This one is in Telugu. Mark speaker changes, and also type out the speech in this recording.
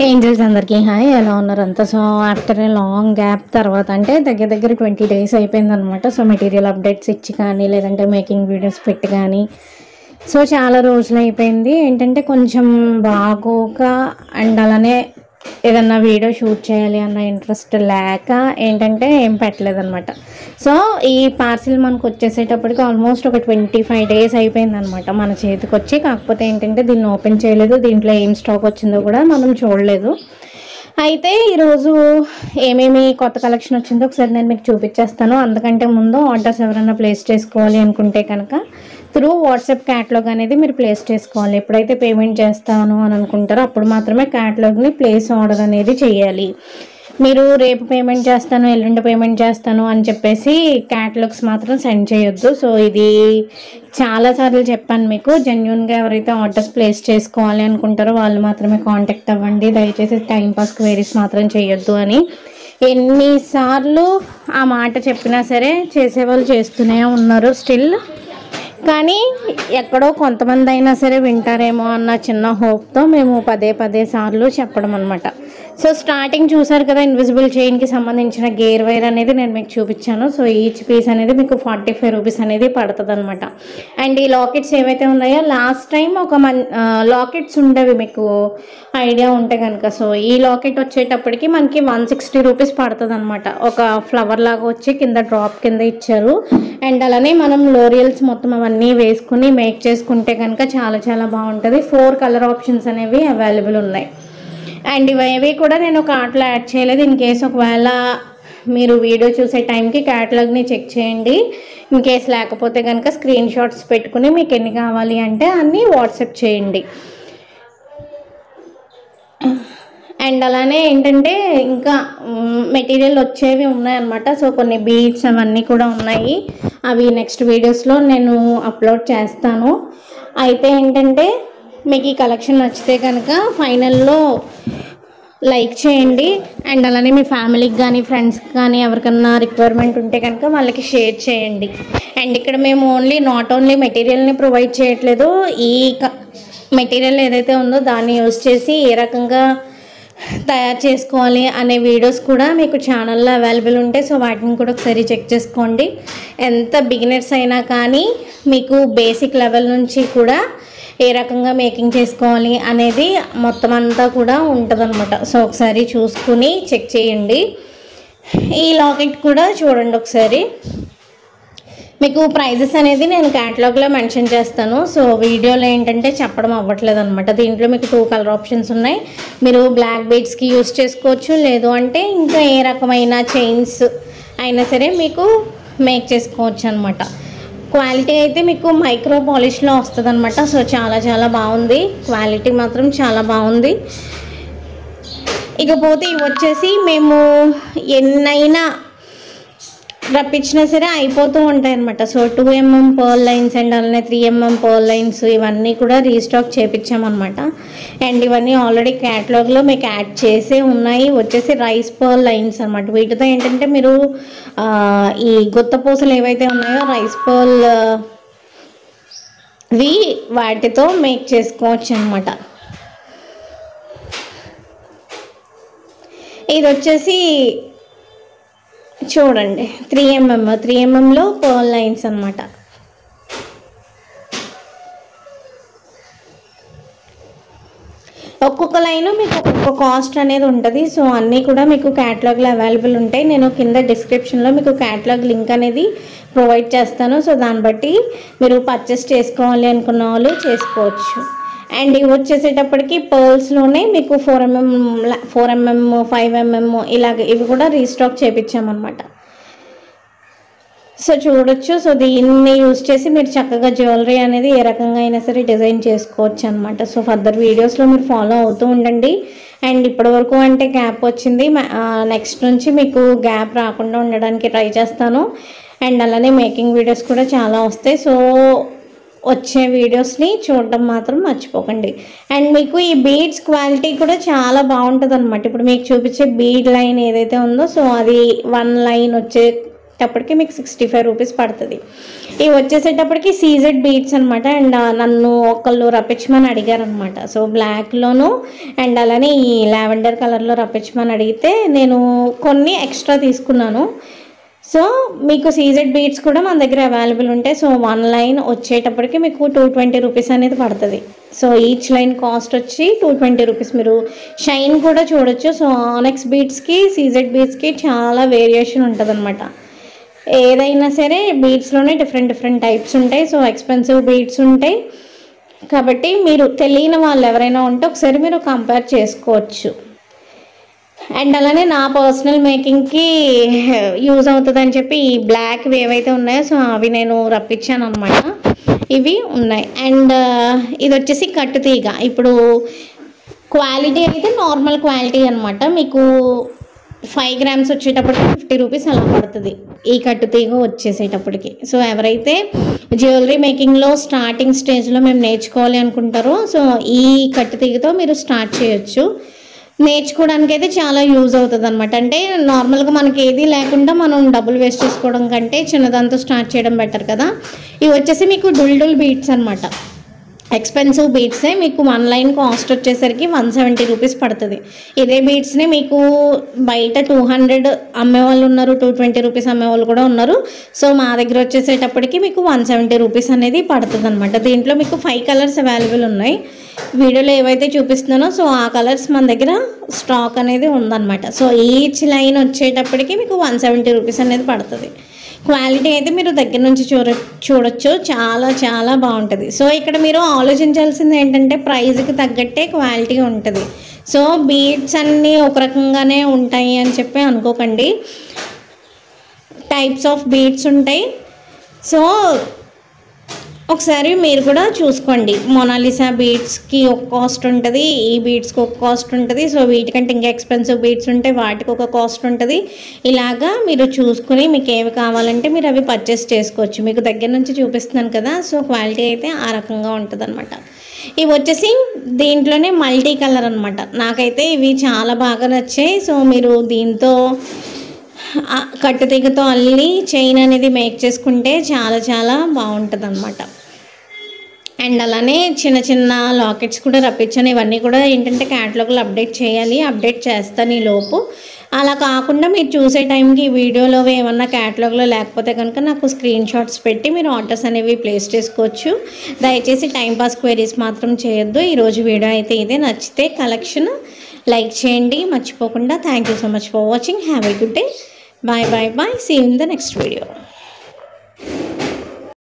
Speaker 1: ఏంజల్స్ అందరికీ హాయ్, ఎలా ఉన్నారు అంతా? So after a long gap తర్వాత అంటే దగ్గర 20 days అయిపోయింది అనమాట. సో మెటీరియల్ అప్డేట్స్ ఇచ్చి కానీ లేదంటే మేకింగ్ వీడియోస్ పెట్టి కానీ సో చాలా రోజులు అయిపోయింది. ఏంటంటే కొంచెం బాగోక అండ్ అలానే ఏదన్నా వీడియో షూట్ చేయాలి అన్న ఇంట్రెస్ట్ లేక ఏంటంటే ఏం పెట్టలేదన్నమాట. సో ఈ పార్సిల్ మనకు వచ్చేసేటప్పటికి ఆల్మోస్ట్ ఒక 25 days అయిపోయింది అనమాట మన చేతికి వచ్చి. కాకపోతే ఏంటంటే దీన్ని ఓపెన్ చేయలేదు, దీంట్లో ఏం స్టాక్ వచ్చిందో కూడా మనం చూడలేదు. అయితే ఈరోజు ఏమేమి కొత్త కలెక్షన్ వచ్చిందో ఒకసారి నేను మీకు చూపించేస్తాను. అందుకంటే ముందు ఆర్డర్స్ ఎవరైనా ప్లేస్ చేసుకోవాలి అనుకుంటే కనుక త్రూ వాట్సాప్ క్యాటలాగ్ అనేది మీరు ప్లేస్ చేసుకోవాలి. ఎప్పుడైతే పేమెంట్ చేస్తాను అని అనుకుంటారో అప్పుడు మాత్రమే క్యాటలాగ్ని ప్లేస్ ఆర్డర్ అనేది చేయాలి. మీరు రేపు పేమెంట్ చేస్తాను, ఎల్లుండి పేమెంట్ చేస్తాను అని చెప్పేసి క్యాటలాగ్స్ మాత్రం సెండ్ చేయొద్దు. సో ఇది చాలాసార్లు చెప్పాను మీకు. జెన్యున్గా ఎవరైతే ఆర్డర్స్ ప్లేస్ చేసుకోవాలి అనుకుంటారో వాళ్ళు మాత్రమే కాంటాక్ట్ అవ్వండి. దయచేసి టైంపాస్ క్వైరీస్ మాత్రం చేయొద్దు అని ఎన్నిసార్లు ఆ మాట చెప్పినా సరే చేసేవాళ్ళు చేస్తూనే ఉన్నారు స్టిల్. కానీ ఎక్కడో కొంతమంది అయినా సరే వింటారేమో అన్న చిన్న హోప్తో మేము పదే సార్లు చెప్పడం అనమాట. సో స్టార్టింగ్ చూసారు కదా, ఇన్విజిబుల్ చైన్కి సంబంధించిన గేర్ వైర్ అనేది నేను మీకు చూపించాను. సో ఈచ్ పీస్ అనేది మీకు 45 rupees అనేది పడుతుంది అనమాట. అండ్ ఈ లాకెట్స్ ఏవైతే ఉన్నాయో లాస్ట్ టైం ఒక లాకెట్స్ ఉండేవి మీకు ఐడియా ఉంటే కనుక. సో ఈ లాకెట్ వచ్చేటప్పటికి మనకి 160 rupees పడుతుంది అనమాట. ఒక ఫ్లవర్ లాగా వచ్చి కింద డ్రాప్ కింద ఇచ్చారు. అండ్ అలానే మనం లోరియల్స్ మొత్తం అవన్నీ వేసుకుని మేక్ చేసుకుంటే కనుక చాలా బాగుంటుంది. 4 కలర్ ఆప్షన్స్ అనేవి అవైలబుల్ ఉన్నాయి. అండ్ ఇవి కూడా నేను కార్ట్లో యాడ్ చేయలేదు. ఇన్ కేస్ ఒకవేళ మీరు వీడియో చూసే టైంకి క్యాటలాగ్ని చెక్ చేయండి. ఇన్ కేస్ లేకపోతే కనుక స్క్రీన్ షాట్స్ పెట్టుకుని మీకు ఎన్ని కావాలి అంటే అన్నీ వాట్సాప్ చేయండి. అండ్ అలానే ఏంటంటే ఇంకా మెటీరియల్ వచ్చేవి ఉన్నాయన్నమాట. సో కొన్ని బీడ్స్ అవన్నీ కూడా ఉన్నాయి. అవి నెక్స్ట్ వీడియోస్లో నేను అప్లోడ్ చేస్తాను. అయితే ఏంటంటే మీకు ఈ కలెక్షన్ నచ్చితే కనుక ఫైనల్లో లైక్ చేయండి. అండ్ అలానే మీ ఫ్యామిలీకి కానీ ఫ్రెండ్స్కి కానీ ఎవరికన్నా రిక్వైర్మెంట్ ఉంటే కనుక వాళ్ళకి షేర్ చేయండి. అండ్ ఇక్కడ మేము నాట్ ఓన్లీ మెటీరియల్ని ప్రొవైడ్ చేయట్లేదు, ఈ మెటీరియల్ ఏదైతే ఉందో దాన్ని యూజ్ చేసి ఏ రకంగా తయారు చేసుకోవాలి అనే వీడియోస్ కూడా మీకు ఛానల్లో అవైలబుల్ ఉంటాయి. సో వాటిని కూడా ఒకసారి చెక్ చేసుకోండి. ఎంత బిగినర్స్ అయినా కానీ మీకు బేసిక్ లెవెల్ నుంచి కూడా ఏ రకంగా మేకింగ్ చేసుకోవాలి అనేది మొత్తం అంతా కూడా ఉంటుందన్నమాట. సో ఒకసారి చూసుకుని చెక్ చేయండి. ఈ లాకెట్ కూడా చూడండి ఒకసారి. మీకు ప్రైజెస్ అనేది నేను క్యాటలాగ్లో మెన్షన్ చేస్తాను. సో వీడియోలో ఏంటంటే చెప్పడం అవ్వట్లేదు అనమాట. దీంట్లో మీకు 2 కలర్ ఆప్షన్స్ ఉన్నాయి. మీరు బ్లాక్ బీడ్స్కి యూజ్ చేసుకోవచ్చు, లేదు అంటే ఇంకా ఏ రకమైన చైన్స్ అయినా సరే మీకు మేక్ చేసుకోవచ్చు అనమాట. క్వాలిటీ అయితే మీకు మైక్రో పాలిష్లో వస్తుంది అనమాట. సో చాలా బాగుంది, క్వాలిటీ మాత్రం చాలా బాగుంది. ఇకపోతే ఇవి వచ్చేసి మేము ఎన్నైనా రప్పించినా సరే అయిపోతూ ఉంటాయి అనమాట. So 2mm pearl lines and అలానే 3mm పర్ల్ లైన్స్ ఇవన్నీ కూడా రీస్టాక్ చేపించామన్నమాట. అండ్ ఇవన్నీ ఆల్రెడీ క్యాటలాగ్లో మీకు యాడ్ చేసే ఉన్నాయి. వచ్చేసి రైస్ పర్ల్ లైన్స్ అనమాట. వీటితో ఏంటంటే మీరు ఈ గుత్త పూసలు ఏవైతే ఉన్నాయో రైస్ పర్ల్ వాటితో మేక్ చేసుకోవచ్చు అనమాట. ఇది వచ్చేసి చూడండి 3mmలో పర్ల్ లైన్స్ అనమాట. ఒక్కొక్క లైన్ మీకు ఒక్కొక్క కాస్ట్ అనేది ఉంటుంది. సో అన్నీ కూడా మీకు క్యాటలాగ్లో అవైలబుల్ ఉంటాయి. నేను కింద డిస్క్రిప్షన్లో మీకు క్యాటలాగ్ లింక్ అనేది ప్రొవైడ్ చేస్తాను. సో దాన్ని బట్టి మీరు పర్చేస్ చేసుకోవాలి అనుకున్న వాళ్ళు చేసుకోవచ్చు. అండ్ ఇవి వచ్చేసేటప్పటికి పర్ల్స్లోనే మీకు 4mm 5mm ఇలాగ ఇవి కూడా రీస్టాక్ చేయించామన్నమాట. సో చూడొచ్చు. సో దీన్ని యూజ్ చేసి మీరు చక్కగా జ్యువెలరీ అనేది ఏ రకంగా అయినా సరే డిజైన్ చేసుకోవచ్చు అనమాట. సో ఫర్దర్ వీడియోస్లో మీరు ఫాలో అవుతూ ఉండండి. అండ్ ఇప్పటివరకు అంటే గ్యాప్ వచ్చింది, నెక్స్ట్ నుంచి మీకు గ్యాప్ రాకుండా ఉండడానికి ట్రై చేస్తాను. అండ్ అలానే మేకింగ్ వీడియోస్ కూడా చాలా వస్తాయి. సో వచ్చే వీడియోస్ని చూడడం మాత్రం మర్చిపోకండి. అండ్ మీకు ఈ బీడ్స్ క్వాలిటీ కూడా చాలా బాగుంటుంది అనమాట. ఇప్పుడు మీకు చూపించే బీడ్ లైన్ ఏదైతే ఉందో సో అది 1 లైన్ వచ్చే వచ్చేటప్పటికి మీకు 65 రూపీస్ పడుతుంది. ఇవి వచ్చేసేటప్పటికి సీజెడ్ బీడ్స్ అనమాట. అండ్ నన్ను ఒకళ్ళు రప్పించమని అడిగారనమాట. సో బ్లాక్లోను అండ్ అలానే ఈ లావెండర్ కలర్లో రప్పించమని అడిగితే నేను కొన్ని ఎక్స్ట్రా తీసుకున్నాను. సో మీకు సీజెడ్ బీడ్స్ కూడా మన దగ్గర అవైలబుల్ ఉంటాయి. సో 1 లైన్ వచ్చేటప్పటికి మీకు 220 రూపీస్ అనేది పడుతుంది. సో ఈచ్ లైన్ కాస్ట్ వచ్చి 220 రూపీస్. మీరు షైన్ కూడా చూడొచ్చు. సో ఆనెక్స్ బీడ్స్కి సీజెడ్ బీడ్స్కి చాలా వేరియేషన్ ఉంటుంది అనమాట. ఏదైనా సరే బీడ్స్లోనే డిఫరెంట్ టైప్స్ ఉంటాయి. సో ఎక్స్పెన్సివ్ బీడ్స్ ఉంటాయి కాబట్టి మీరు తెలియని వాళ్ళు ఎవరైనా ఉంటే ఒకసారి మీరు కంపేర్ చేసుకోవచ్చు. అండ్ అలానే నా పర్సనల్ మేకింగ్కి యూజ్ అవుతుందని చెప్పి ఈ బ్లాక్వి ఏవైతే ఉన్నాయో సో అవి నేను రప్పించాను అనమాట. ఇవి ఉన్నాయి. అండ్ ఇది వచ్చేసి కట్టుతీగ. ఇప్పుడు క్వాలిటీ అయితే నార్మల్ క్వాలిటీ అనమాట. మీకు 5 గ్రామ్స్ వచ్చేటప్పటికి 50 రూపీస్ అలా పడుతుంది ఈ కట్టుతీగ వచ్చేసేటప్పటికి. సో ఎవరైతే జ్యువెలరీ మేకింగ్లో స్టార్టింగ్ స్టేజ్లో మేము నేర్చుకోవాలి అనుకుంటారో సో ఈ కట్టుతీగతో మీరు స్టార్ట్ చేయొచ్చు. నేర్చుకోవడానికి అయితే చాలా యూజ్ అవుతుంది అనమాట. అంటే నార్మల్గా మనకి ఏది లేకుండా మనం డబ్బులు వేస్ట్ చేసుకోవడం కంటే చిన్నదాంతో స్టార్ట్ చేయడం బెటర్ కదా. ఇవి వచ్చేసి మీకు డుల్ బీడ్స్ అనమాట. ఎక్స్పెన్సివ్ బీడ్సే. మీకు 1 లైన్ కాస్ట్ వచ్చేసరికి 170 రూపీస్ పడుతుంది. ఇదే బీడ్స్ని మీకు బయట 200 అమ్మేవాళ్ళు ఉన్నారు, 220 రూపీస్ అమ్మేవాళ్ళు కూడా ఉన్నారు. సో మా దగ్గర వచ్చేసేటప్పటికి మీకు 170 రూపీస్ అనేది పడుతుంది అనమాట. దీంట్లో మీకు 5 కలర్స్ అవైలబుల్ ఉన్నాయి. వీడియోలో ఏవైతే చూపిస్తున్నానో సో ఆ కలర్స్ మన దగ్గర స్టాక్ అనేది ఉందన్నమాట. సో ఈచ్ లైన్ వచ్చేటప్పటికి మీకు 170 రూపీస్ అనేది పడుతుంది. క్వాలిటీ అయితే మీరు దగ్గర నుంచి చూడొచ్చు. చాలా బాగుంటుంది. సో ఇక్కడ మీరు ఆలోచించాల్సింది ఏంటంటే ప్రైస్కి తగ్గట్టే క్వాలిటీ ఉంటుంది. సో బీడ్స్ అన్నీ ఒక రకంగానే ఉంటాయి అని చెప్పి అనుకోకండి. టైప్స్ ఆఫ్ బీడ్స్ ఉంటాయి. సో ఒకసారి మీరు కూడా చూసుకోండి. మొనాలిసా బీడ్స్కి ఒక కాస్ట్ ఉంటుంది, ఈ బీడ్స్కి ఒక కాస్ట్ ఉంటుంది. సో వీటికంటే ఇంకా ఎక్స్పెన్సివ్ బీడ్స్ ఉంటాయి, వాటికి ఒక కాస్ట్ ఉంటుంది. ఇలాగా మీరు చూసుకుని మీకు ఏవి కావాలంటే మీరు అవి పర్చేస్ చేసుకోవచ్చు. మీకు దగ్గర నుంచి చూపిస్తున్నాను కదా. సో క్వాలిటీ అయితే ఆ రకంగా ఉంటుంది అనమాట. ఇవి వచ్చేసి దీంట్లోనే మల్టీ కలర్ అనమాట. నాకైతే ఇవి చాలా బాగా నచ్చాయి. సో మీరు దీంతో కట్టుతీగతో అల్లి చైన్ అనేది మేక్ చేసుకుంటే చాలా బాగుంటుంది అనమాట. అండ్ అలానే చిన్న లాకెట్స్ కూడా రప్పించాను. ఇవన్నీ కూడా ఏంటంటే క్యాటలాగ్లో అప్డేట్ చేయాలి. అప్డేట్ చేస్తాను ఈ లోపు. అలా కాకుండా మీరు చూసే టైంకి ఈ వీడియోలో ఏమన్నా క్యాటలాగ్లో లేకపోతే కనుక నాకు స్క్రీన్ షాట్స్ పెట్టి మీరు ఆర్డర్స్ అనేవి ప్లేస్ చేసుకోవచ్చు. దయచేసి టైంపాస్ క్వైరీస్ మాత్రం చేయొద్దు. ఈరోజు వీడియో అయితే ఇదే. నచ్చితే కలెక్షన్ లైక్ చేయండి మర్చిపోకుండా. Thank you so much for watching. Have a good day. Bye. See you in the next video.